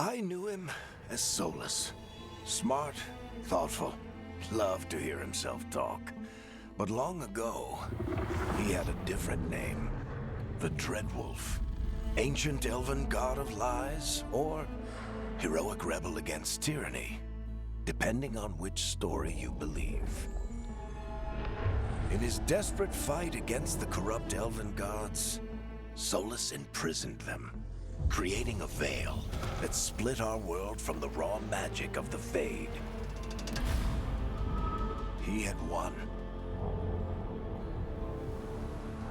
I knew him as Solus. Smart, thoughtful, loved to hear himself talk. But long ago, he had a different name. The Dreadwolf. Ancient elven god of lies, or heroic rebel against tyranny, depending on which story you believe. In his desperate fight against the corrupt elven gods, Solus imprisoned them, creating a veil that split our world from the raw magic of the Fade. He had won.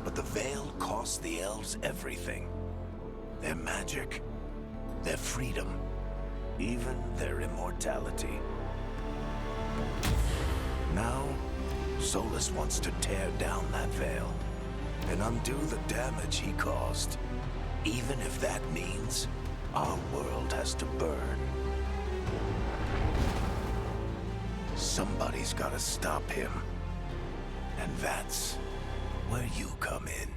But the veil cost the elves everything. Their magic, their freedom, even their immortality. Now, Solus wants to tear down that veil and undo the damage he caused, even if that means our world has to burn. Somebody's gotta stop him, and that's where you come in.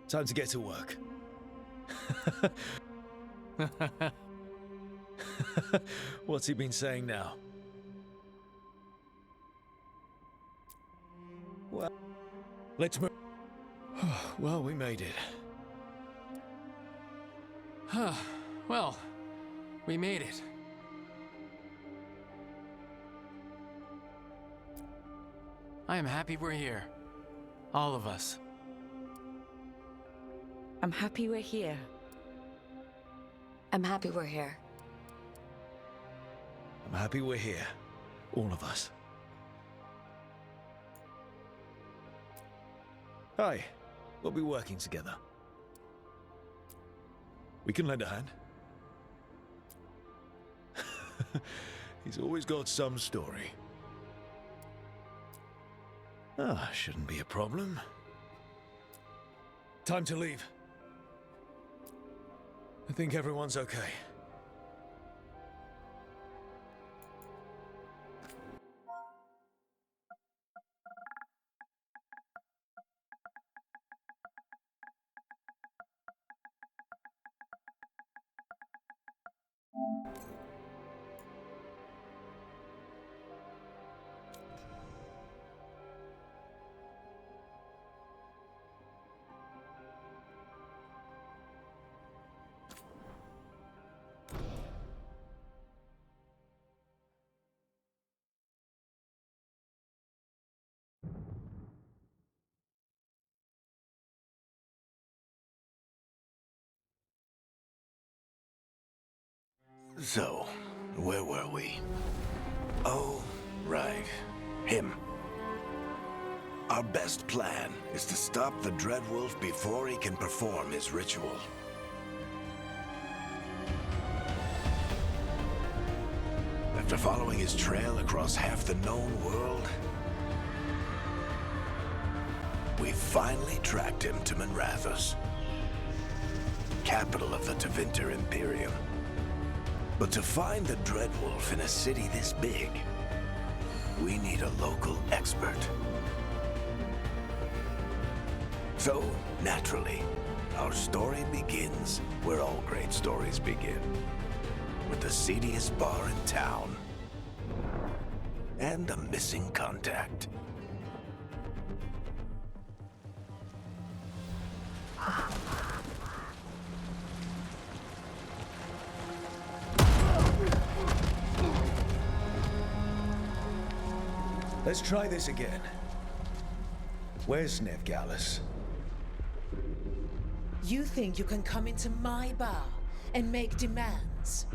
Time to get to work. What's he been saying now? Well, let's move. Well, we made it. Well, we made it. I am happy we're here. All of us. I'm happy we're here. I'm happy we're here. I'm happy we're here. All of us. Hi. We'll be working together. We can lend a hand. He's always got some story. Shouldn't be a problem. Time to leave. I think everyone's okay. So, where were we? Oh, right. Him. Our best plan is to stop the Dreadwolf before he can perform his ritual. After following his trail across half the known world, we finally tracked him to Minrathous, capital of the Tevinter Imperium. But to find the Dreadwolf in a city this big, we need a local expert. So, naturally, our story begins where all great stories begin. With the seediest bar in town. And a missing contact. Let's try this again. Where's Nevgalis? You think you can come into my bar and make demands?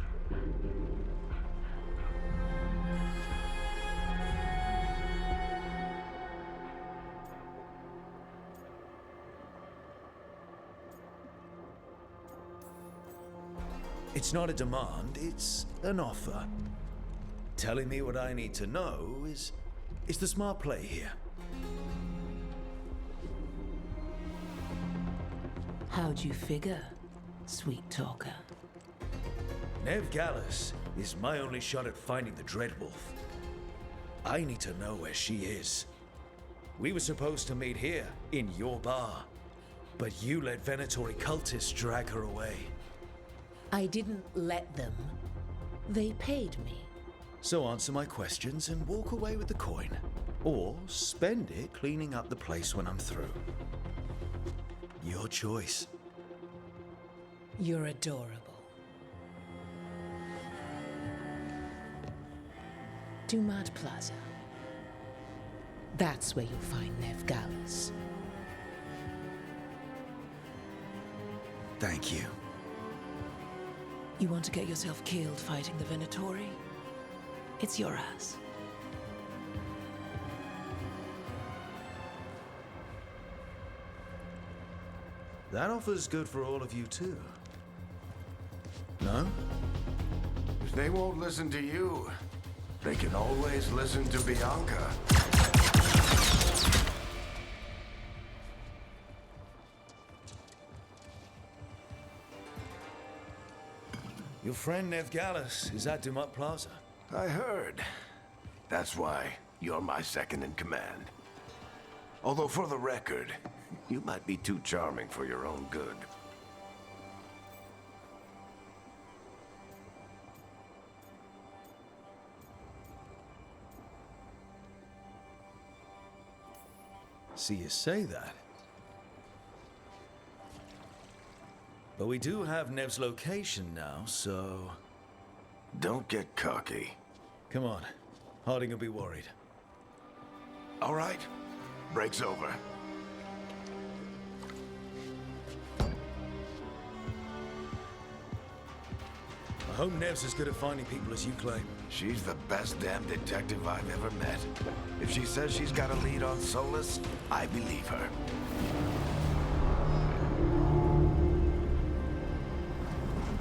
It's not a demand, it's an offer. Telling me what I need to know is the smart play here. How'd you figure, sweet talker? Nevgalis is my only shot at finding the Dreadwolf. I need to know where she is. We were supposed to meet here, in your bar. But you let Venatori cultists drag her away. I didn't let them. They paid me. So answer my questions and walk away with the coin. Or spend it cleaning up the place when I'm through. Your choice. You're adorable. Dumad Plaza. That's where you'll find Nevgalis. Thank you. You want to get yourself killed fighting the Venatori? It's your ass. That offer's good for all of you too. No? If they won't listen to you, they can always listen to Bianca. Your friend Nevgalis is at Dumad Plaza. I heard. That's why you're my second in command. Although for the record, you might be too charming for your own good. See you say that. But we do have Nev's location now, so... Don't get cocky. Come on. Harding will be worried. All right. Break's over. I hope Nev's as good at finding people as you claim. She's the best damn detective I've ever met. If she says she's got a lead on Solus, I believe her.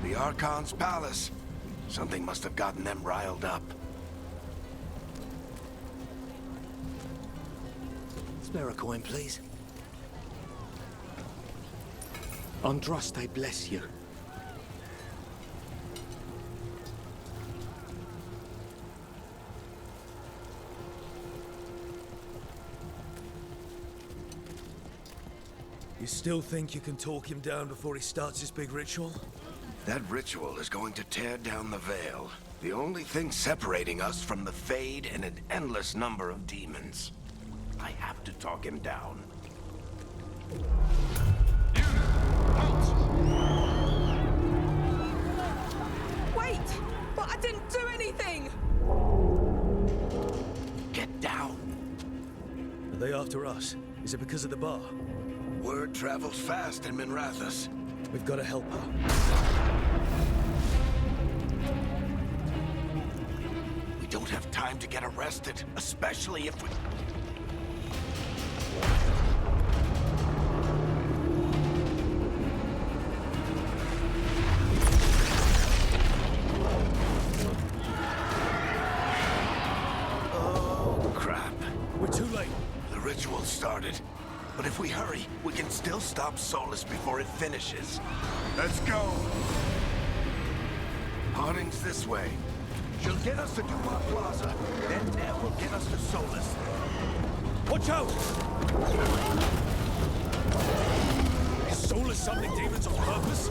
The Archon's palace. Something must have gotten them riled up. Spare a coin, please. Andraste bless you. You still think you can talk him down before he starts his big ritual? That ritual is going to tear down the veil. The only thing separating us from the Fade and an endless number of demons. I have to talk him down. Wait! But I didn't do anything! Get down. Are they after us? Is it because of the bar? Word travels fast in Minrathous. We've got to help her. We don't have time to get arrested, especially if we... Oh, crap. We're too late. The ritual started. But if we hurry, we can still stop Solus before it finishes. Let's go! Harding's this way. She'll get us to Dumad Plaza. Then Nev will get us to Solus. Watch out! Is Solus summoning demons on purpose?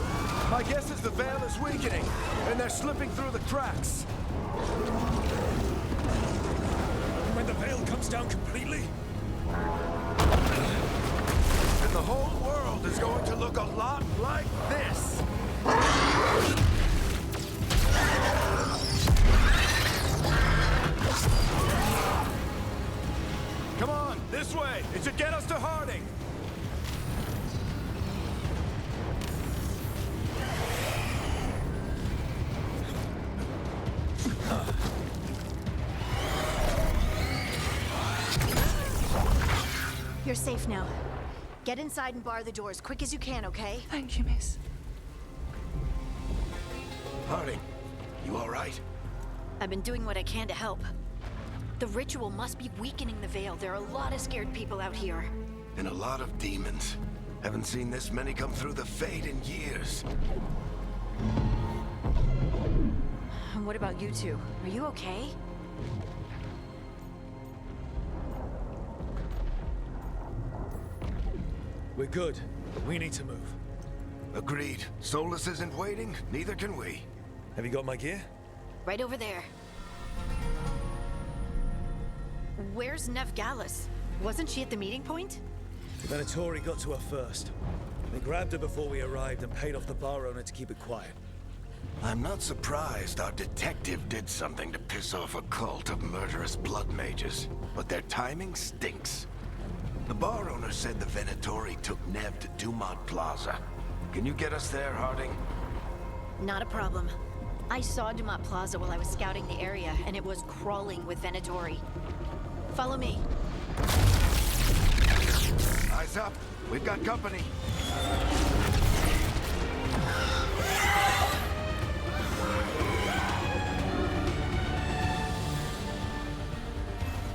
My guess is the veil is weakening, and they're slipping through the cracks. When the veil comes down completely? And the whole world is going to look a lot like this. Come on, this way. It should get us to Harding. You're safe now. Get inside and bar the door as quick as you can, okay? Thank you, miss. Harding, you all right? I've been doing what I can to help. The ritual must be weakening the veil. There are a lot of scared people out here. And a lot of demons. Haven't seen this many come through the Fade in years. And what about you two? Are you okay? We're good. We need to move. Agreed. Solus isn't waiting, neither can we. Have you got my gear? Right over there. Where's Nev Gallus? Wasn't she at the meeting point? The Venatori got to her first. They grabbed her before we arrived and paid off the bar owner to keep it quiet. I'm not surprised our detective did something to piss off a cult of murderous blood mages, but their timing stinks. The bar owner said the Venatori took Nev to Dumont Plaza. Can you get us there, Harding? Not a problem. I saw Dumont Plaza while I was scouting the area, and it was crawling with Venatori. Follow me. Eyes up. We've got company.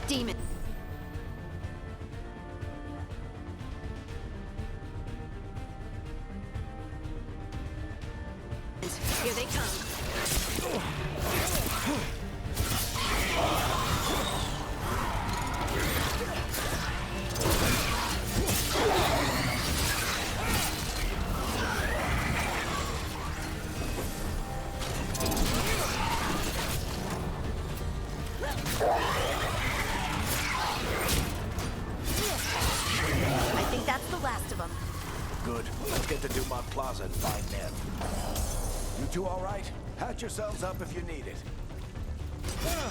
Demon. Here they come. I think that's the last of them. Good. Let's get to Dumont Plaza and find Nev. You two all right? Patch yourselves up if you need it.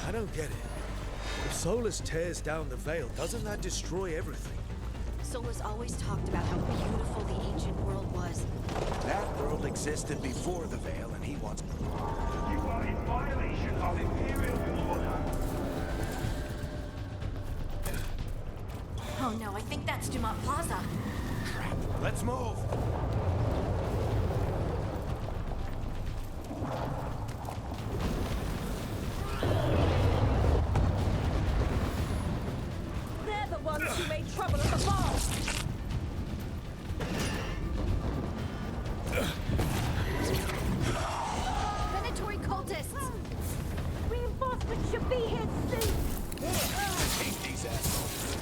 I don't get it. If Solus tears down the veil, doesn't that destroy everything? Solus always talked about how beautiful the ancient world was. That world existed before the veil, and he wants... You are in violation of Imperial order. Oh no, I think that's Dumont Plaza. Crap. Let's move. They're the ones who made trouble at the bar. Venatori cultists! Reinforcements should be here soon. Hate these assholes.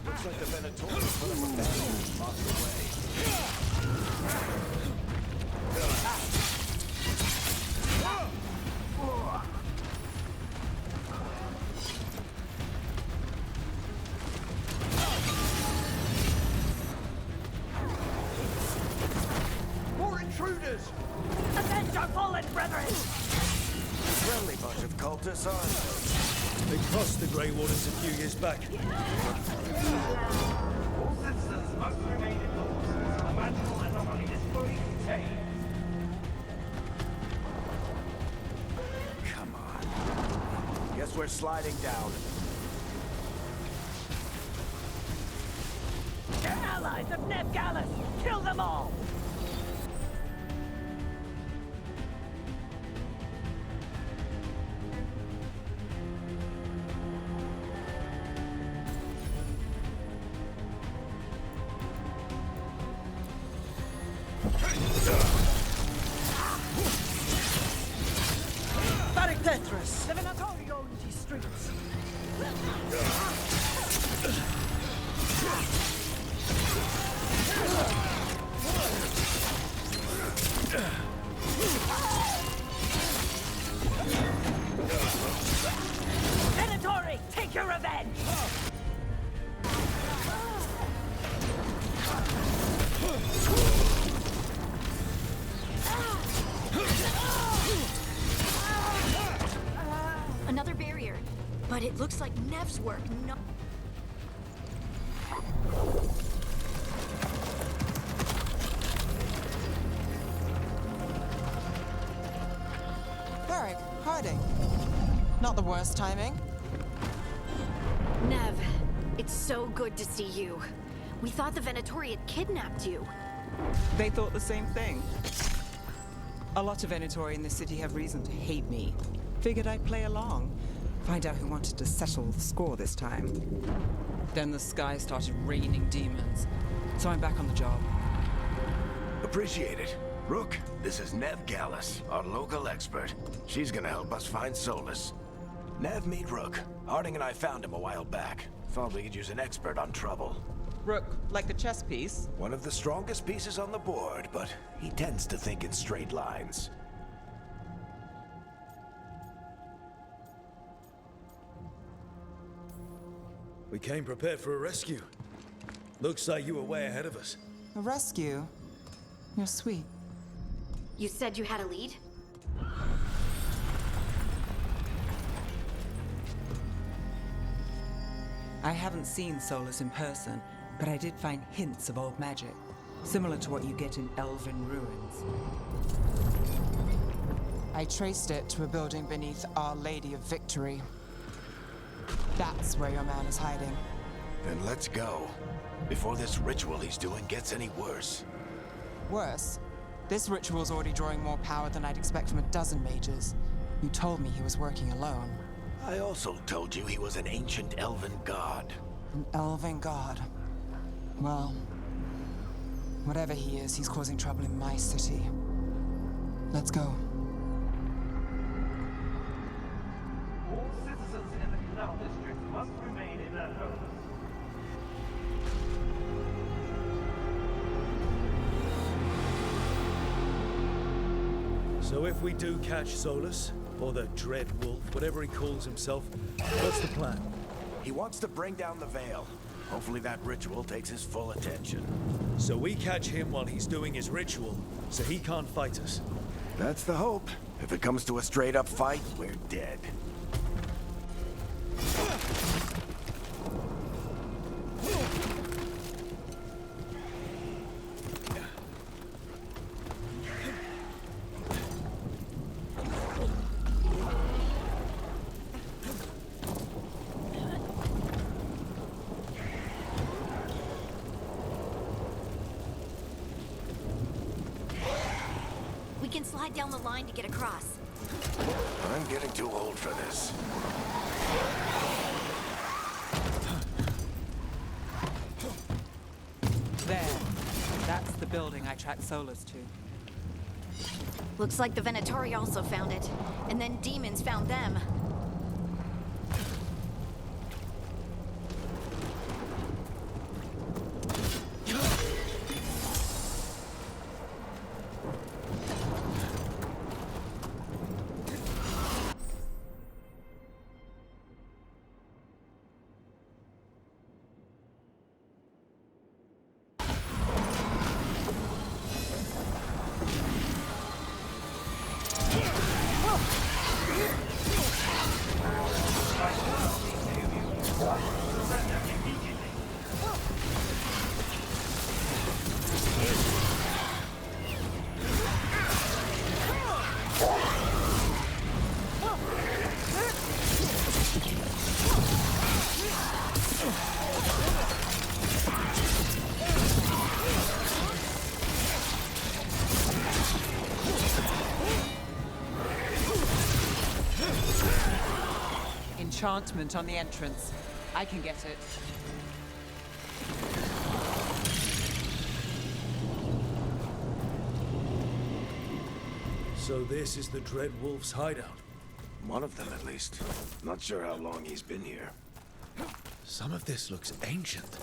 Looks like the Venatori put up a battle and lost away. More intruders! Avenge our fallen brethren. Friendly bunch of cultists, aren't They crossed the Grey Wardens a few years back. All citizens must remain indoors. The magical anomaly is fully contained. they? Come on. Guess we're sliding down. They're allies of Nev Gallus. Kill them all. Tetris. The Venatori owns these streets. Looks like Nev's work. No. Varric, Harding. Not the worst timing. Nev, it's so good to see you. We thought the Venatori had kidnapped you. They thought the same thing. A lot of Venatori in this city have reason to hate me. Figured I'd play along. Find out who wanted to settle the score this time. Then the sky started raining demons. So I'm back on the job. Appreciate it. Rook, this is Nev Gallus, our local expert. She's gonna help us find Solus. Nev, meet Rook. Harding and I found him a while back. Thought we could use an expert on trouble. Rook, like the chess piece? One of the strongest pieces on the board, but he tends to think in straight lines. We came prepared for a rescue. Looks like you were way ahead of us. A rescue? You're sweet. You said you had a lead? I haven't seen Solus in person, but I did find hints of old magic, similar to what you get in elven ruins. I traced it to a building beneath Our Lady of Victory. That's where your man is hiding. Then let's go. Before this ritual he's doing gets any worse. Worse, this ritual's already drawing more power than I'd expect from a dozen mages. You told me he was working alone. I also told you he was an ancient elven god. An elven god. Well, whatever he is, he's causing trouble in my city. Let's go. All citizens in the Canal District must remain in their homes. So if we do catch Solus, or the Dread Wolf, whatever he calls himself, what's the plan? He wants to bring down the veil. Hopefully that ritual takes his full attention. So we catch him while he's doing his ritual, so he can't fight us. That's the hope. If it comes to a straight-up fight, we're dead. We can slide down the line to get across. I'm getting too old for this. There. That's the building I tracked Solus to. Looks like the Venatori also found it. And then demons found them. Enchantment on the entrance. I can get it. So this is the Dread Wolf's hideout. One of them, at least. Not sure how long he's been here. Some of this looks ancient.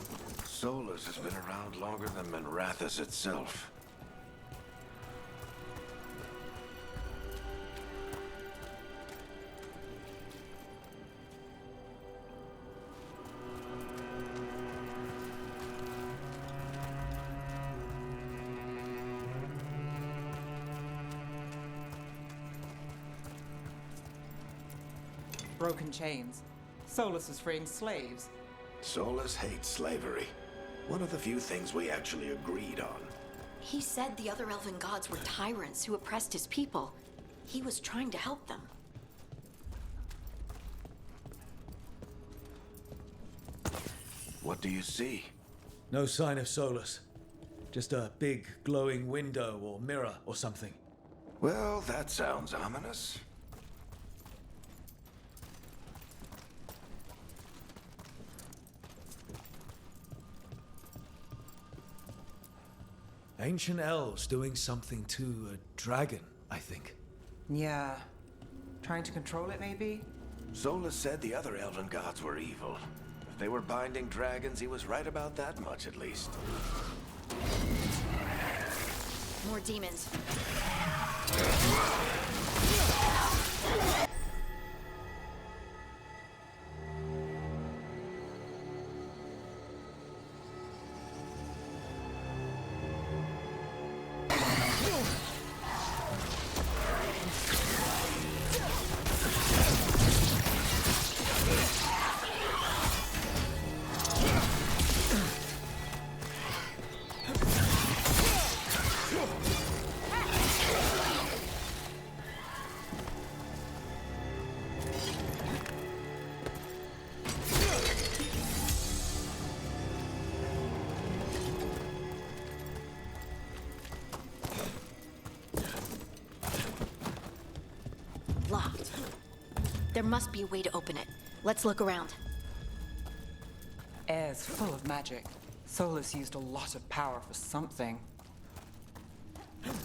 Solus has been around longer than Minrathous itself. Broken chains. Solus is freeing slaves. Solus hates slavery. One of the few things we actually agreed on. He said the other elven gods were tyrants who oppressed his people. He was trying to help them. What do you see? No sign of Solus. Just a big glowing window or mirror or something. Well, that sounds ominous. Ancient elves doing something to a dragon, I think. Yeah. Trying to control it, maybe? Solus said the other elven gods were evil. If they were binding dragons, he was right about that much, at least. More demons. Locked. There must be a way to open it. Let's look around. Air's full of magic. Solus used a lot of power for something.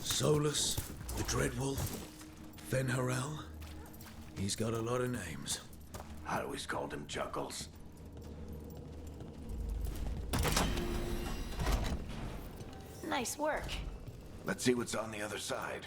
Solus, the Dreadwolf, Fenharel. He's got a lot of names. I always called him Juggles. Nice work. Let's see what's on the other side.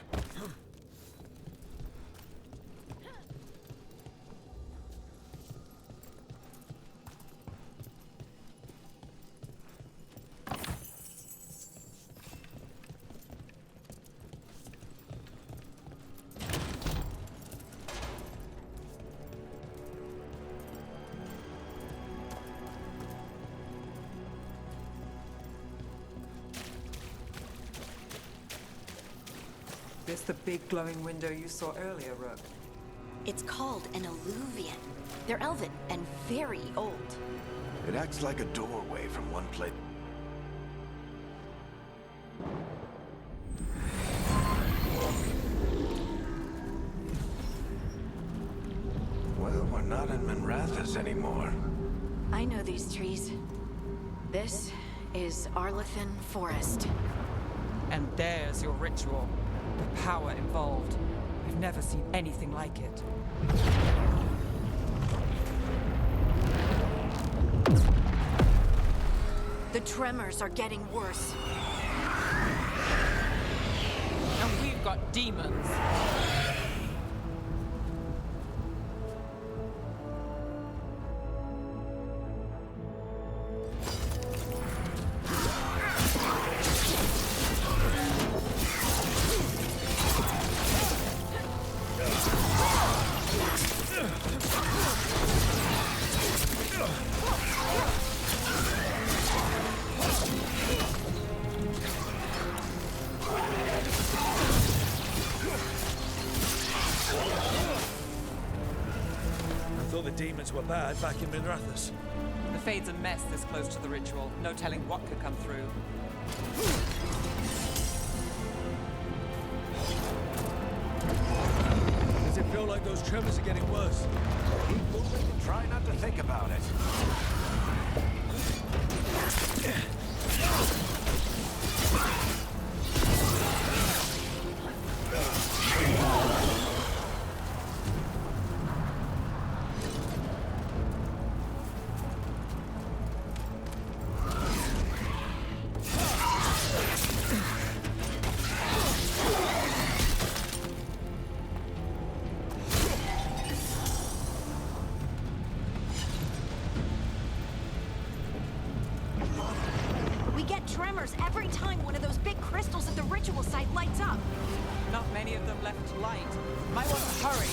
This the big glowing window you saw earlier, Rook? It's called an alluvian. They're elven and very old. It acts like a doorway from one place. Well, we're not in Minrathous anymore. I know these trees. This is Arlethan Forest. And there's your ritual. The power involved. I've never seen anything like it. The tremors are getting worse. And we've got demons. I thought the demons were bad back in Minrathous. The Fade's a mess this close to the ritual. No telling what could come through. Does it feel like those tremors are getting worse? Keep moving and try not to think about it. We get tremors every time one of those big crystals at the ritual site lights up. Not many of them left to light. Might want to hurry.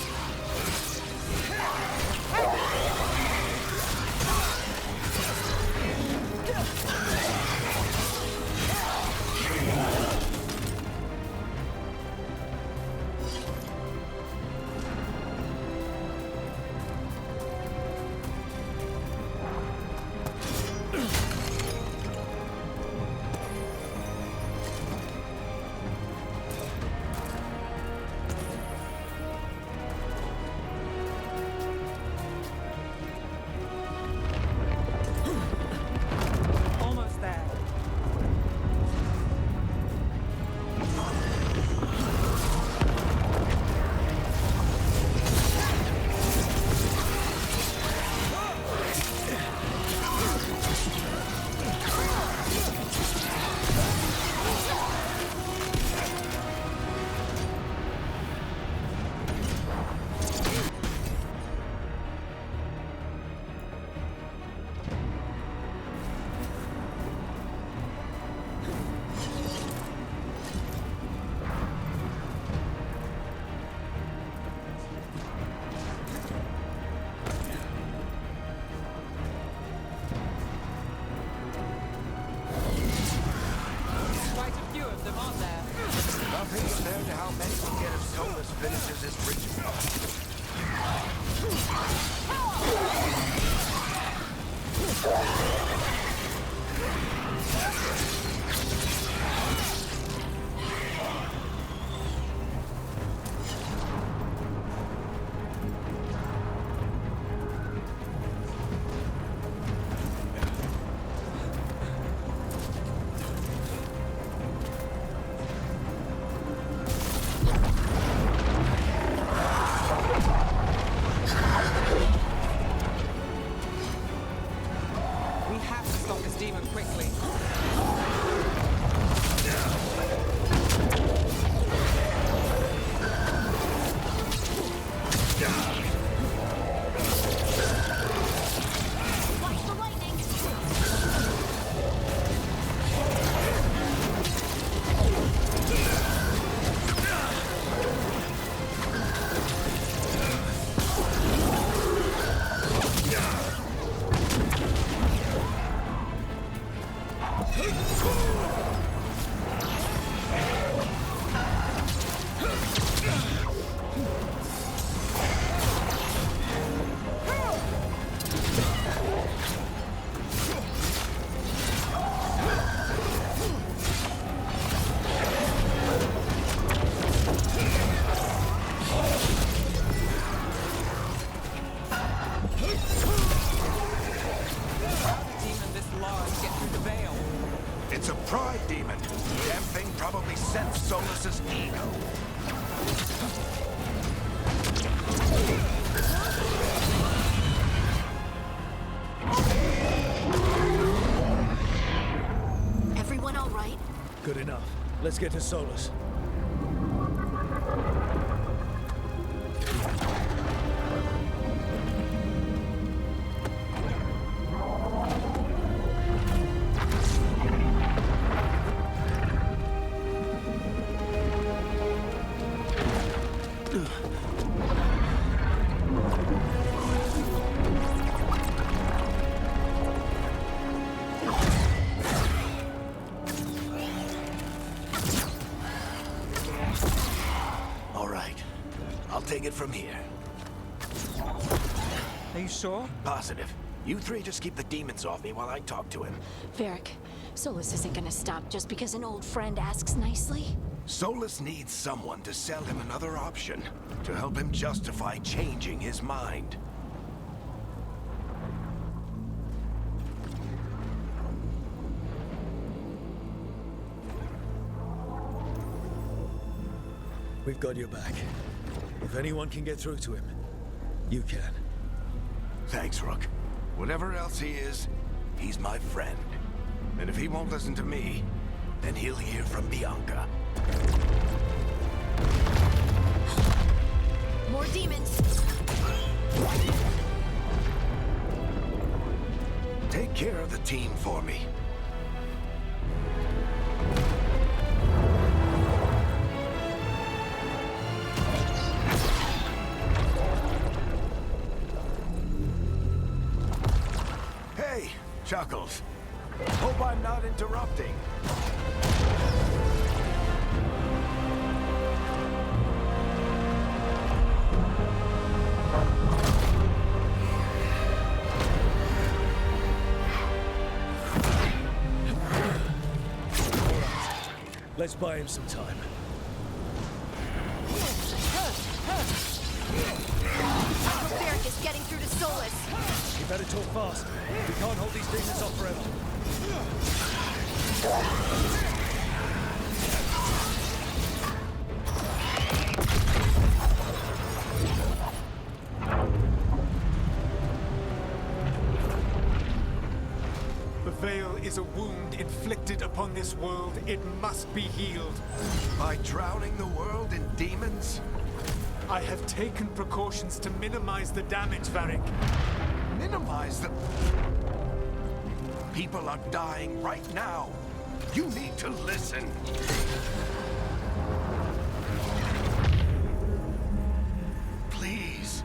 Nothing's fair to how many will get if Solus finishes his ritual. We have to stop this demon quickly. Watch the lightning! How did a demon this large get through the veil? It's a pride demon. Damn thing probably sensed Solus's ego. Everyone all right? Good enough. Let's get to Solus. All right. I'll take it from here. Are you sure? Positive. You three just keep the demons off me while I talk to him. Varric, Solus isn't gonna stop just because an old friend asks nicely. Solus needs someone to sell him another option, to help him justify changing his mind. We've got your back. If anyone can get through to him, you can. Thanks, Rook. Whatever else he is, he's my friend. And if he won't listen to me, then he'll hear from Bianca. More demons! Take care of the team for me. Hey, Chuckles. Hope I'm not interrupting. Let's buy him some time. Varric is getting through to Solus. You better talk fast. We can't hold these demons off forever. The veil is a wound inflicted upon this world. It must be healed. By drowning the world in demons? I have taken precautions to minimize the damage, Varric. Minimize the... People are dying right now. You need to listen. Please.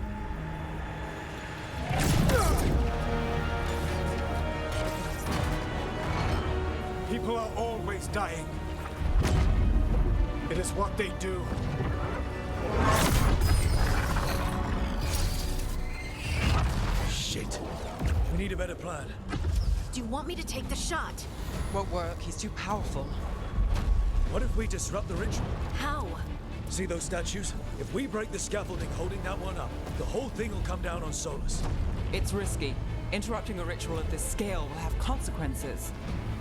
People are always dying. It is what they do. Shit. We need a better plan. Do you want me to take the shot? Won't work. He's too powerful. What if we disrupt the ritual? How? See those statues? If we break the scaffolding holding that one up, the whole thing will come down on Solus. It's risky. Interrupting a ritual of this scale will have consequences.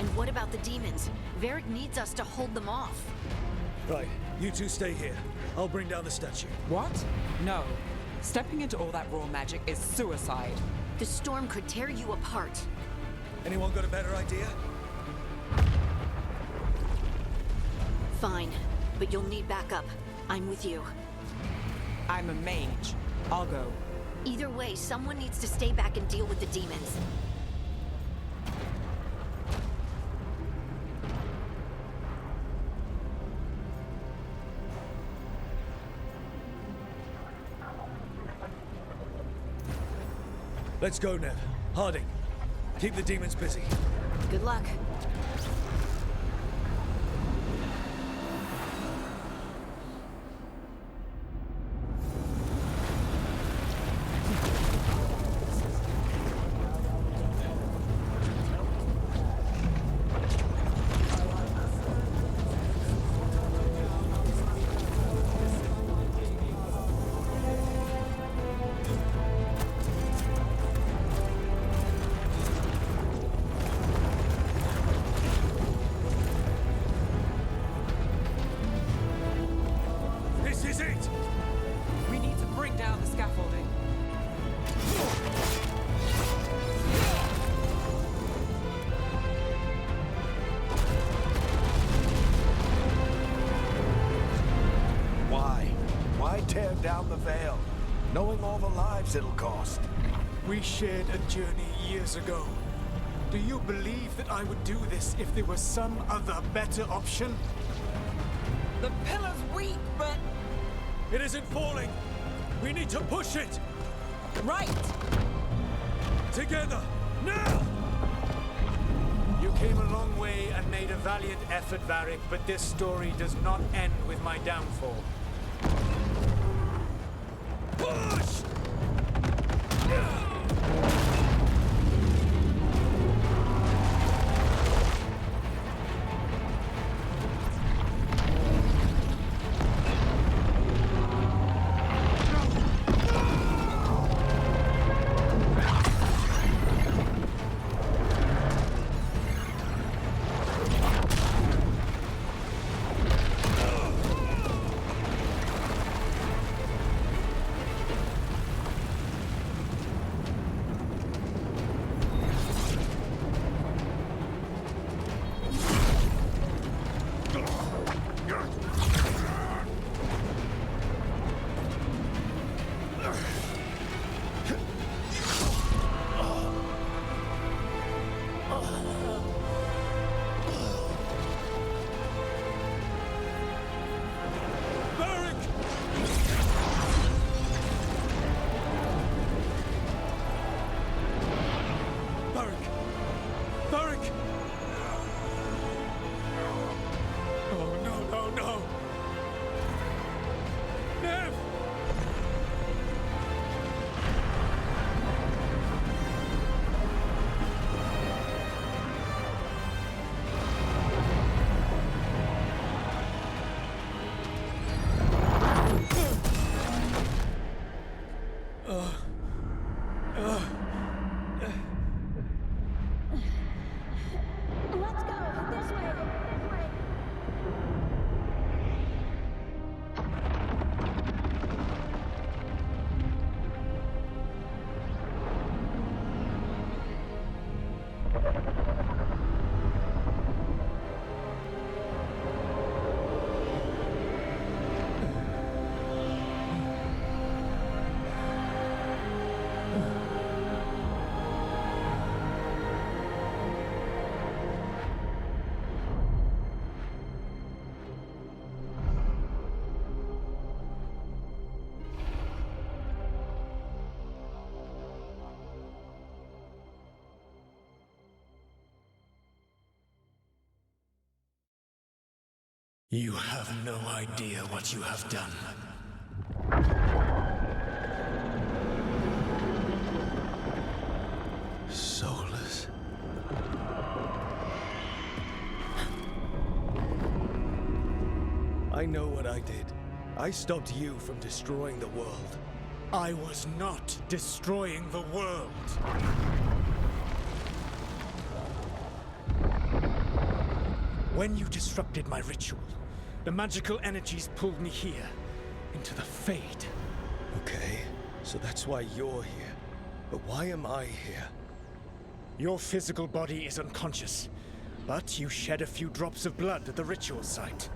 And what about the demons? Varric needs us to hold them off. Right, you two stay here. I'll bring down the statue. What? No. Stepping into all that raw magic is suicide. The storm could tear you apart. Anyone got a better idea? Fine, but you'll need backup. I'm with you. I'm a mage. I'll go. Either way, someone needs to stay back and deal with the demons. Let's go, Nev. Harding, keep the demons busy. Good luck. This is it! We need to bring down the scaffolding. Why? Why tear down the veil? Knowing all the lives it'll cost. We shared a journey years ago. Do you believe that I would do this if there was some other better option? The pillar's weak, but... It isn't falling! We need to push it! Right! Together! Now! You came a long way and made a valiant effort, Varric, but this story does not end with my downfall. Push! You have no idea what you have done. Soulless. I know what I did. I stopped you from destroying the world. I was not destroying the world. When you disrupted my ritual, the magical energies pulled me here, into the Fade. Okay, so that's why you're here. But why am I here? Your physical body is unconscious, but you shed a few drops of blood at the ritual site.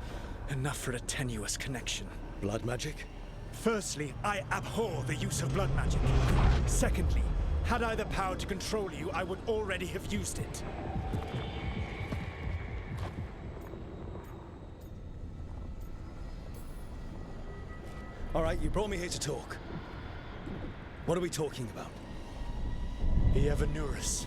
Enough for a tenuous connection. Blood magic? Firstly, I abhor the use of blood magic. Secondly, had I the power to control you, I would already have used it. All right, you brought me here to talk. What are we talking about? The Evanurus,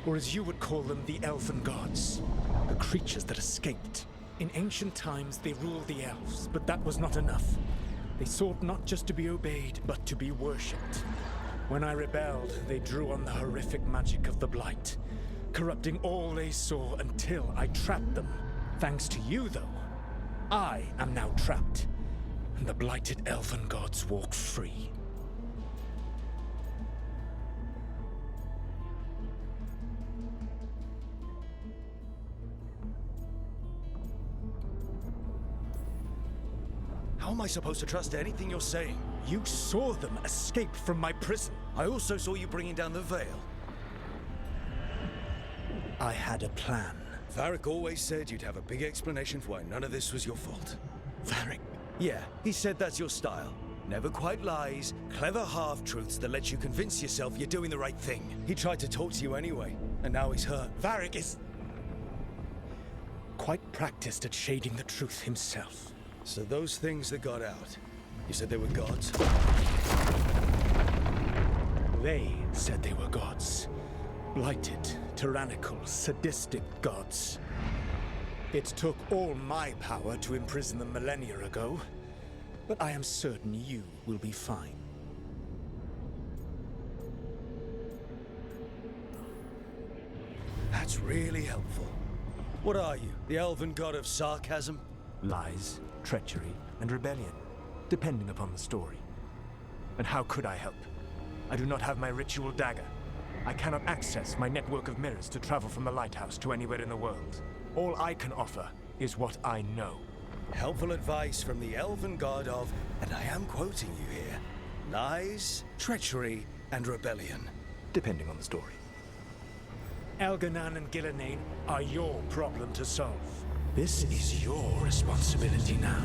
or as you would call them, the Elven Gods. The creatures that escaped. In ancient times, they ruled the elves, but that was not enough. They sought not just to be obeyed, but to be worshipped. When I rebelled, they drew on the horrific magic of the Blight, corrupting all they saw until I trapped them. Thanks to you, though, I am now trapped, and the blighted Elven Gods walk free. How am I supposed to trust anything you're saying? You saw them escape from my prison. I also saw you bringing down the veil. I had a plan. Varric always said you'd have a big explanation for why none of this was your fault. Varric? Yeah, he said that's your style. Never quite lies, clever half-truths that let you convince yourself you're doing the right thing. He tried to talk to you anyway, and now he's hurt. Varric is quite practiced at shading the truth himself. So those things that got out, you said they were gods? They said they were gods. Blighted, tyrannical, sadistic gods. It took all my power to imprison them millennia ago, but I am certain you will be fine. That's really helpful. What are you, the elven god of sarcasm? Lies, treachery, and rebellion, depending upon the story. And how could I help? I do not have my ritual dagger. I cannot access my network of mirrors to travel from the lighthouse to anywhere in the world. All I can offer is what I know. Helpful advice from the elven god of, and I am quoting you here, lies, treachery, and rebellion. Depending on the story. Elganan and Gillenane are your problem to solve. This is your responsibility now.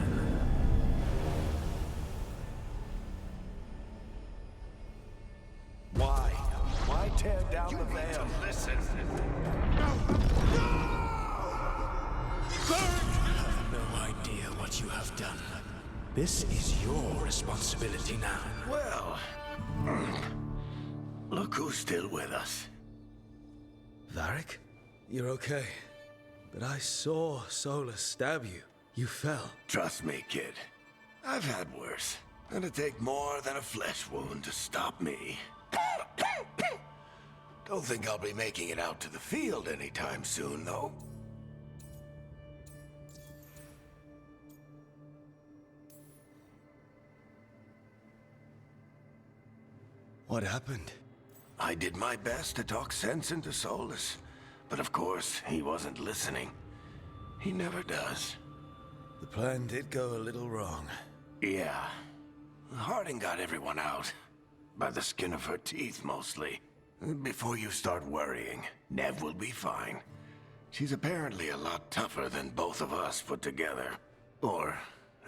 Why? Why tear down the veil? Listen. You have no idea what you have done. This is your responsibility now. Well, look who's still with us. Varric? You're okay. But I saw Solus stab you. You fell. Trust me, kid. I've had worse. It'd take more than a flesh wound to stop me. Don't think I'll be making it out to the field anytime soon, though. What happened? I did my best to talk sense into Solus, but of course, he wasn't listening. He never does. The plan did go a little wrong. Yeah. Harding got everyone out. By the skin of her teeth, mostly. Before you start worrying, Nev will be fine. She's apparently a lot tougher than both of us put together. Or,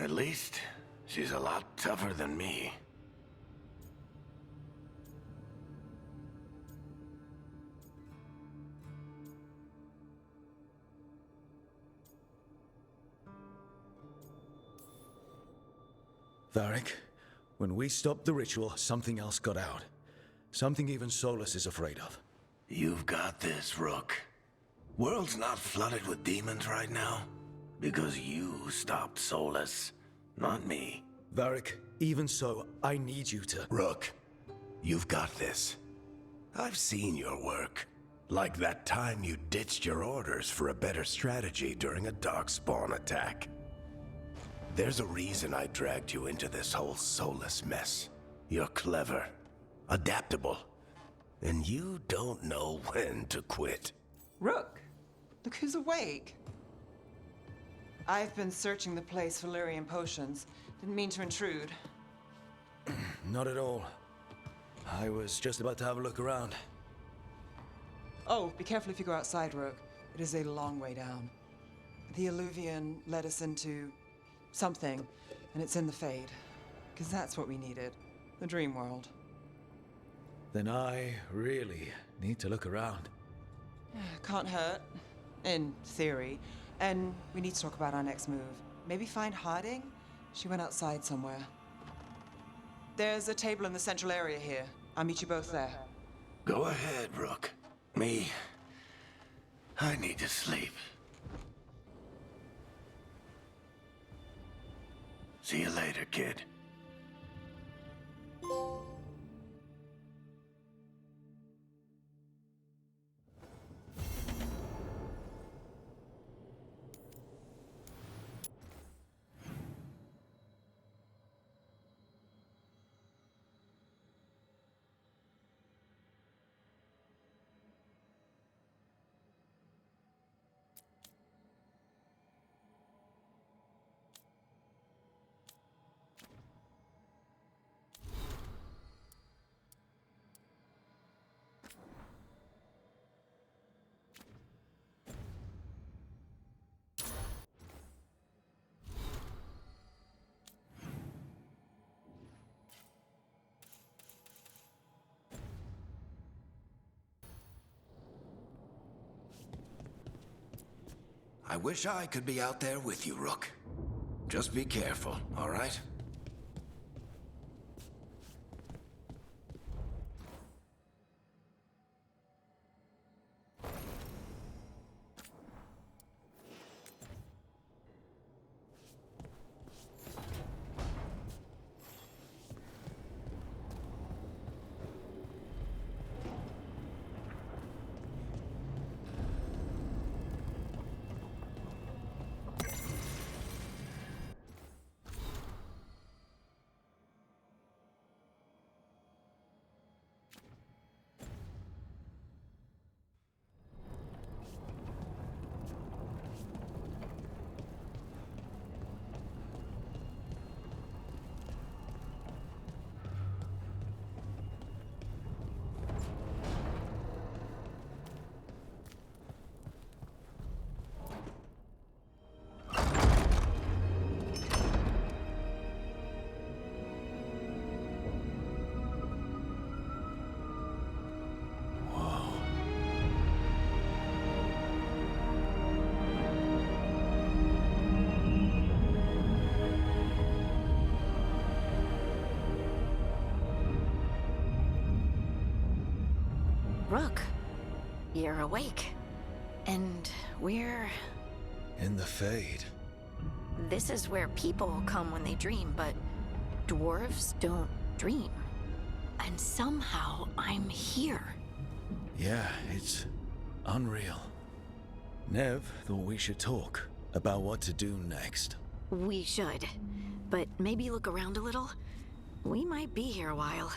at least, she's a lot tougher than me. Varric, when we stopped the ritual, something else got out. Something even Solus is afraid of. You've got this, Rook. World's not flooded with demons right now. Because you stopped Solus, not me. Varric, even so, I need you to... Rook, you've got this. I've seen your work. Like that time you ditched your orders for a better strategy during a darkspawn attack. There's a reason I dragged you into this whole Solus mess. You're clever, adaptable, and you don't know when to quit. Rook, look who's awake. I've been searching the place for Lyrian potions. Didn't mean to intrude. Not at all. I was just about to have a look around. Oh, be careful if you go outside, Rook. It is a long way down. The Illuvian led us into something, and it's in the Fade. Because that's what we needed. The dream world. Then I really need to look around. Can't hurt. In theory. And we need to talk about our next move. Maybe find Harding? She went outside somewhere. There's a table in the central area here. I'll meet you both there. Go ahead, Rook. Me, I need to sleep. See you later, kid. I wish I could be out there with you, Rook. Just be careful, all right? Rook, you're awake. And we're... In the Fade. This is where people come when they dream, but dwarves don't dream. And somehow I'm here. Yeah, it's unreal. Nev thought we should talk about what to do next. We should. But maybe look around a little. We might be here a while.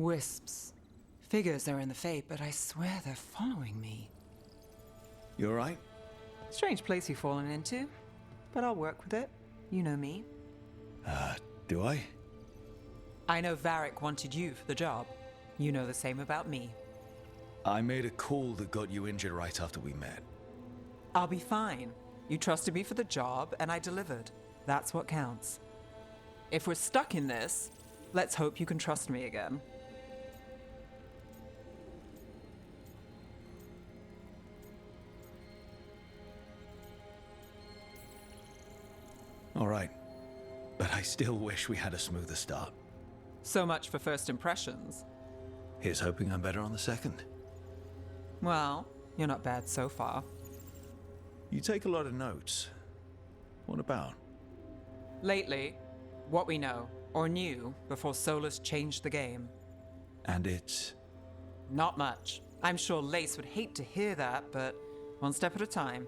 Wisps. Figures are in the fate, but I swear they're following me. You alright? Strange place you've fallen into, but I'll work with it. You know me. Do I? I know Varric wanted you for the job. You know the same about me. I made a call that got you injured right after we met. I'll be fine. You trusted me for the job, and I delivered. That's what counts. If we're stuck in this, let's hope you can trust me again. Alright. But I still wish we had a smoother start. So much for first impressions. Here's hoping I'm better on the second. Well, you're not bad so far. You take a lot of notes. What about? Lately, what we know, or knew, before Solus changed the game. And it's... Not much. I'm sure Lace would hate to hear that, but one step at a time.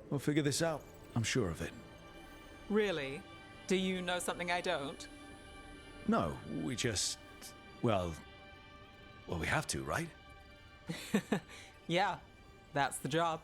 We'll figure this out. I'm sure of it. Really? Do you know something I don't? No, we just... Well, we have to, right? Yeah, that's the job.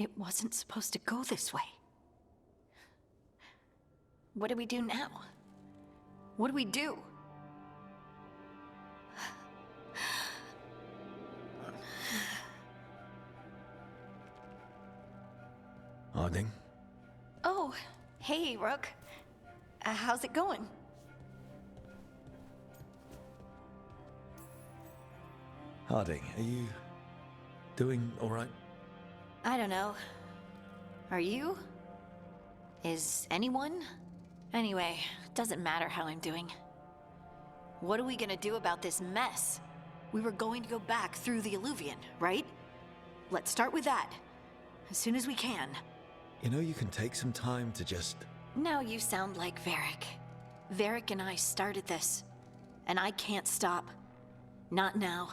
It wasn't supposed to go this way. What do we do now? What do we do? Harding? Oh, hey, Rook. How's it going? Harding, are you doing alright? I don't know. Are you? Is anyone? Anyway, doesn't matter how I'm doing. What are we gonna do about this mess? We were going to go back through the Illuvian, right? Let's start with that. As soon as we can. You know, you can take some time to just... Now you sound like Varric. Varric and I started this. And I can't stop. Not now.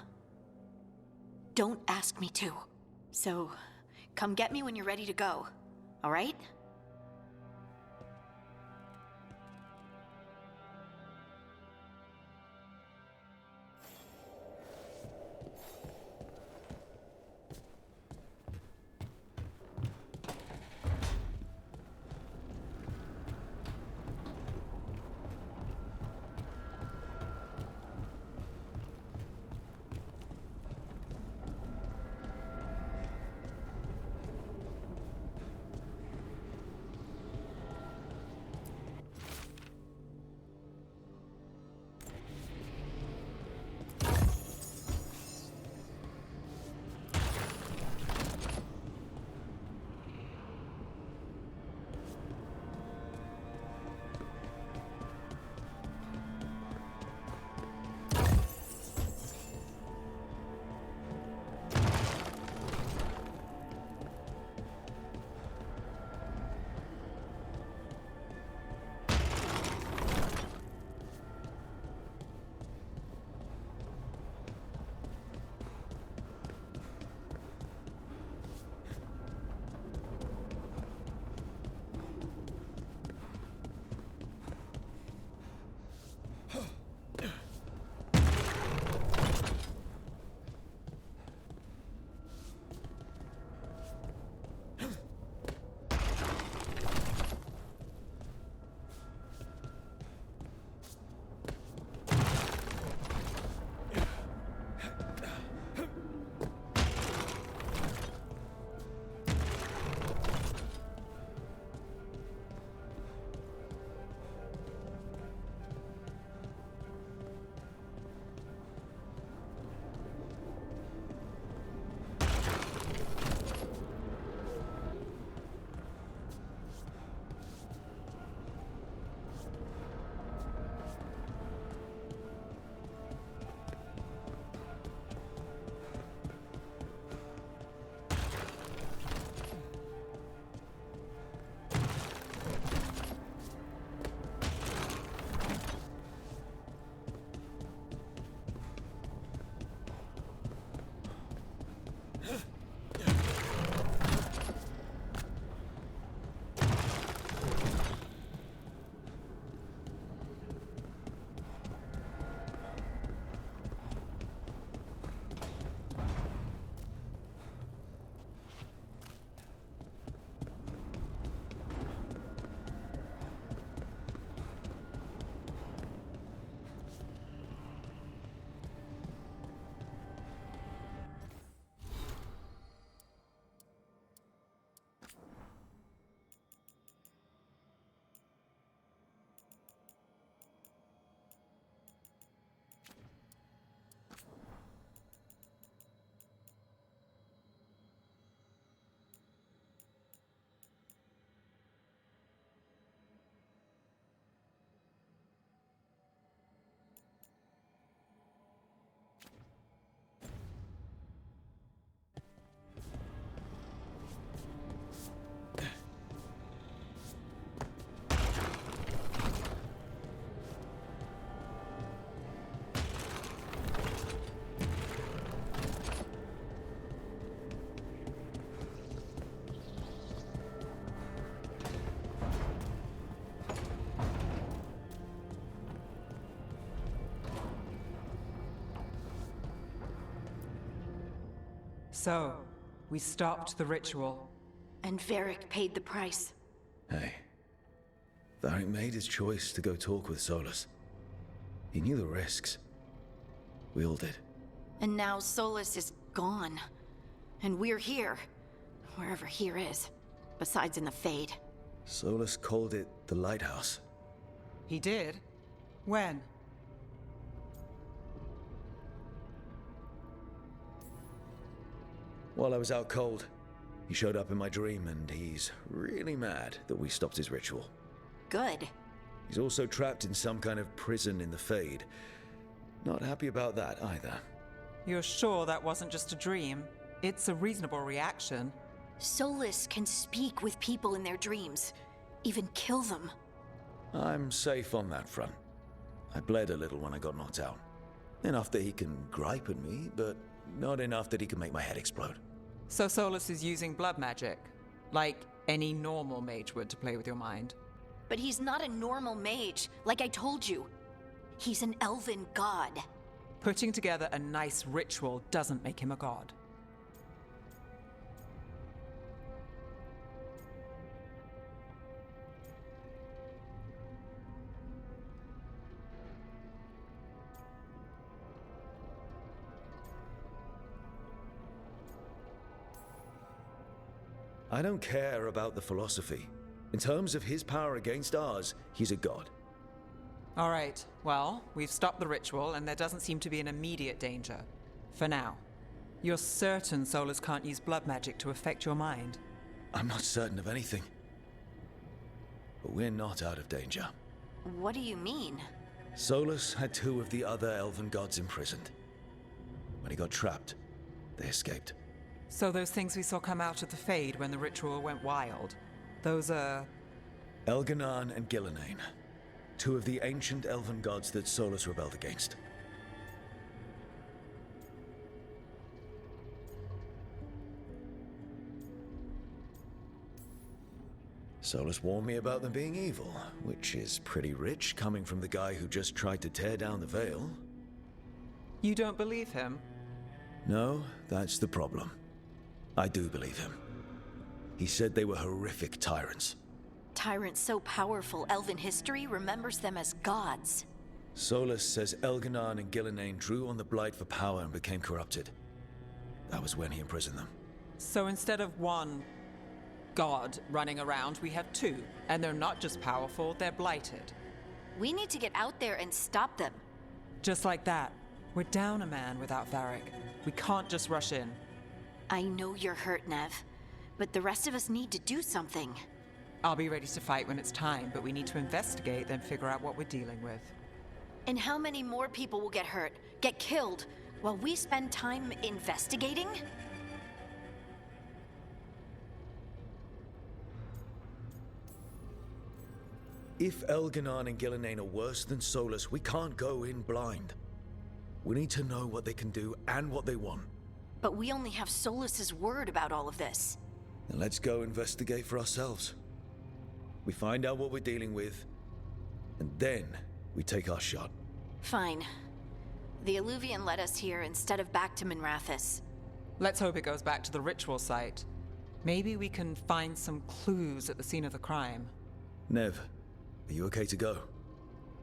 Don't ask me to. So, come get me when you're ready to go. All right? So, we stopped the ritual. And Varric paid the price. Hey. Varric made his choice to go talk with Solus. He knew the risks. We all did. And now Solus is gone. And we're here. Wherever here is. Besides in the Fade. Solus called it the Lighthouse. He did? When? While I was out cold, he showed up in my dream, and he's really mad that we stopped his ritual. Good. He's also trapped in some kind of prison in the Fade. Not happy about that either. You're sure that wasn't just a dream? It's a reasonable reaction. Solus can speak with people in their dreams. Even kill them. I'm safe on that front. I bled a little when I got knocked out. Enough that he can gripe at me, but not enough that he can make my head explode. So Solus is using blood magic, like any normal mage would, to play with your mind. But he's not a normal mage, like I told you. He's an elven god. Putting together a nice ritual doesn't make him a god. I don't care about the philosophy. In terms of his power against ours, he's a god. All right, well, we've stopped the ritual and there doesn't seem to be an immediate danger. For now. You're certain Solus can't use blood magic to affect your mind? I'm not certain of anything. But we're not out of danger. What do you mean? Solus had two of the other elven gods imprisoned. When he got trapped, they escaped. So those things we saw come out of the Fade when the ritual went wild, those are... Elganan and Gillenane. Two of the ancient elven gods that Solus rebelled against. Solus warned me about them being evil, which is pretty rich coming from the guy who just tried to tear down the veil. You don't believe him? No, that's the problem. I do believe him. He said they were horrific tyrants. Tyrants so powerful, elven history remembers them as gods. Solus says Elganan and Gillenane drew on the Blight for power and became corrupted. That was when he imprisoned them. So instead of one god running around, we have two. And they're not just powerful, they're blighted. We need to get out there and stop them. Just like that. We're down a man without Varric. We can't just rush in. I know you're hurt, Nev, but the rest of us need to do something. I'll be ready to fight when it's time, but we need to investigate, then figure out what we're dealing with. And how many more people will get hurt, get killed, while we spend time investigating? If Elganan and Gillenane are worse than Solus, we can't go in blind. We need to know what they can do and what they want. But we only have Solus's word about all of this. Then let's go investigate for ourselves. We find out what we're dealing with, and then we take our shot. Fine. The Illuvian led us here instead of back to Minrathous. Let's hope it goes back to the ritual site. Maybe we can find some clues at the scene of the crime. Nev, are you okay to go?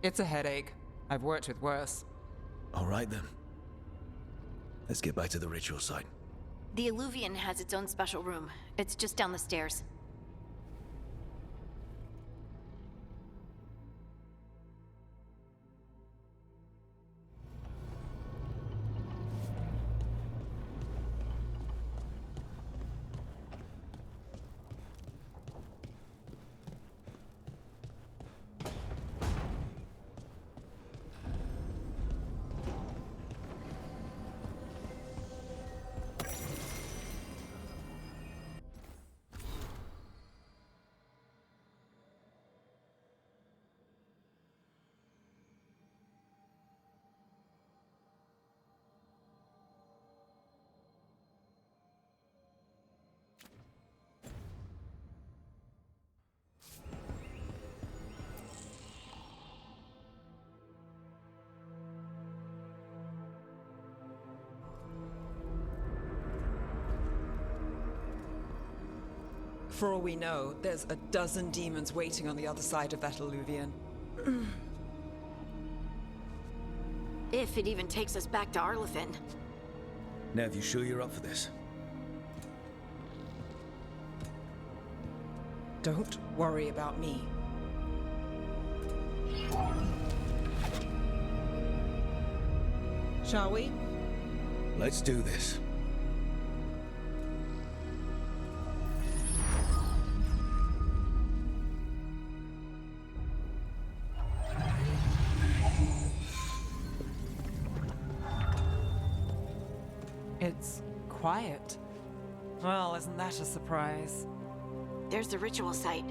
It's a headache. I've worked with worse. All right then. Let's get back to the ritual site. The Illuvian has its own special room. It's just down the stairs. For all we know, there's a dozen demons waiting on the other side of that Illuvian. If it even takes us back to Arlathan. Nev, you sure you're up for this? Don't worry about me. Shall we? Let's do this. It's quiet. Well, isn't that a surprise? There's the ritual site.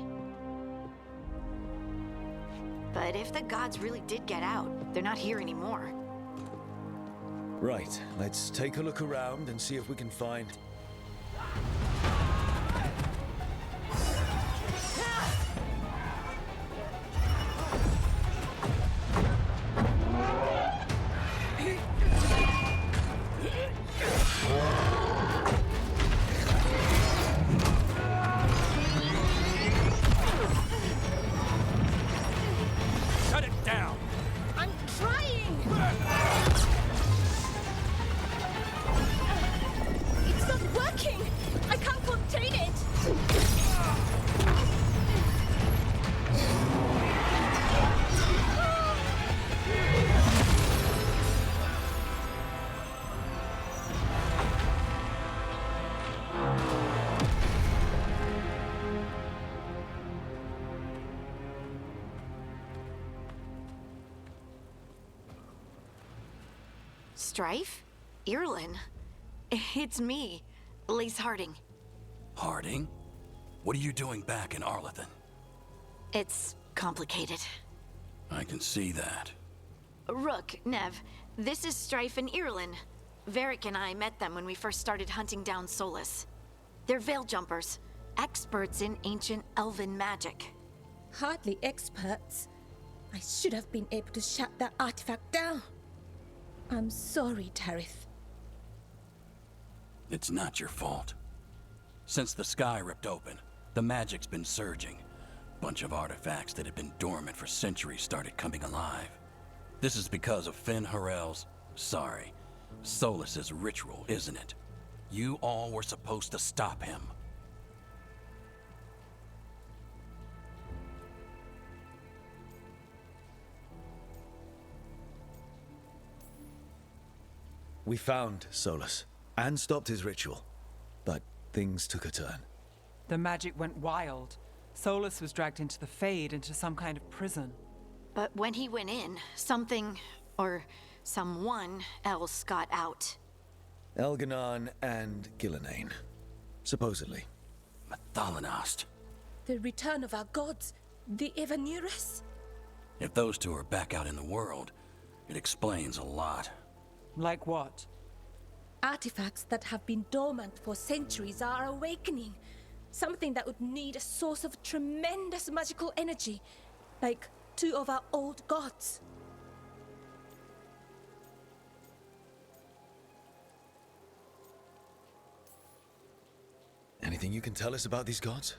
But if the gods really did get out, they're not here anymore. Right, let's take a look around and see if we can find... Shut it down! I'm trying! It's not working! I can't contain it! Strife? Irlin? It's me, Lise Harding. Harding? What are you doing back in Arlathan? It's complicated. I can see that. Rook, Nev, this is Strife and Irlin. Varric and I met them when we first started hunting down Solus. They're veil jumpers, experts in ancient elven magic. Hardly experts. I should have been able to shut that artifact down. I'm sorry, Tarith. It's not your fault. Since the sky ripped open, the magic's been surging. Bunch of artifacts that had been dormant for centuries started coming alive. This is because of Finn Harel's, Solus's ritual, isn't it? You all were supposed to stop him. We found Solus and stopped his ritual, but things took a turn. The magic went wild. Solus was dragged into the Fade, into some kind of prison. But when he went in, something, or someone else got out. Elganon and Gillenane, supposedly. Thalanost. The return of our gods, the Evanurus? If those two are back out in the world, it explains a lot. Like what? Artifacts that have been dormant for centuries are awakening. Something that would need a source of tremendous magical energy, like two of our old gods. Anything you can tell us about these gods?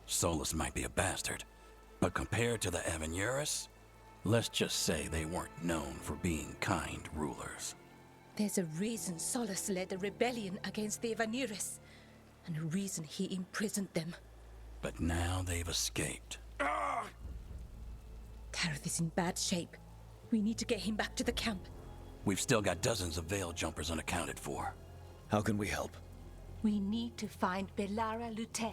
Solus might be a bastard, but compared to the Avenurus, let's just say they weren't known for being kind rulers. There's a reason Solus led a rebellion against the Avenurus, and a reason he imprisoned them. But now they've escaped. Tareth is in bad shape. We need to get him back to the camp. We've still got dozens of Veil Jumpers unaccounted for. How can we help? We need to find Belara Luther.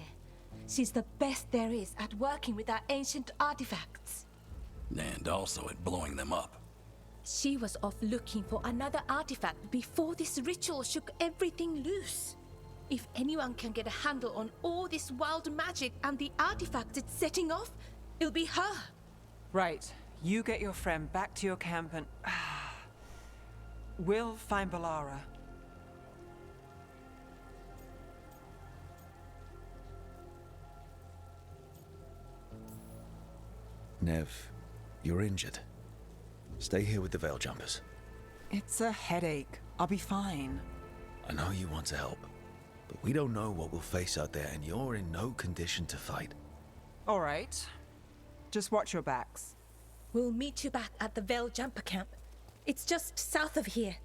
She's the best there is at working with our ancient artifacts. And also at blowing them up. She was off looking for another artifact before this ritual shook everything loose. If anyone can get a handle on all this wild magic and the artifacts it's setting off, it'll be her. Right. You get your friend back to your camp and... we'll find Belara. Nev, you're injured. Stay here with the Veil Jumpers. It's a headache. I'll be fine. I know you want to help, but we don't know what we'll face out there, and you're in no condition to fight. All right. Just watch your backs. We'll meet you back at the Veil Jumper camp. It's just south of here.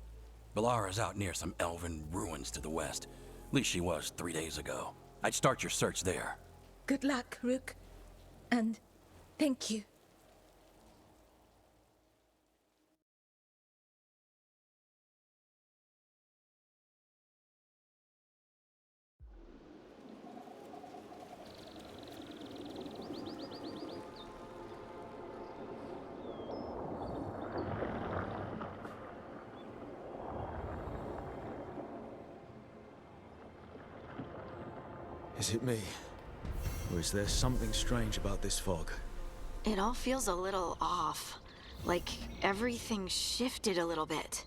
Belara's out near some elven ruins to the west. At least she was 3 days ago. I'd start your search there. Good luck, Rook. And thank you. Is it me? Or is there something strange about this fog? It all feels a little off. Like everything shifted a little bit.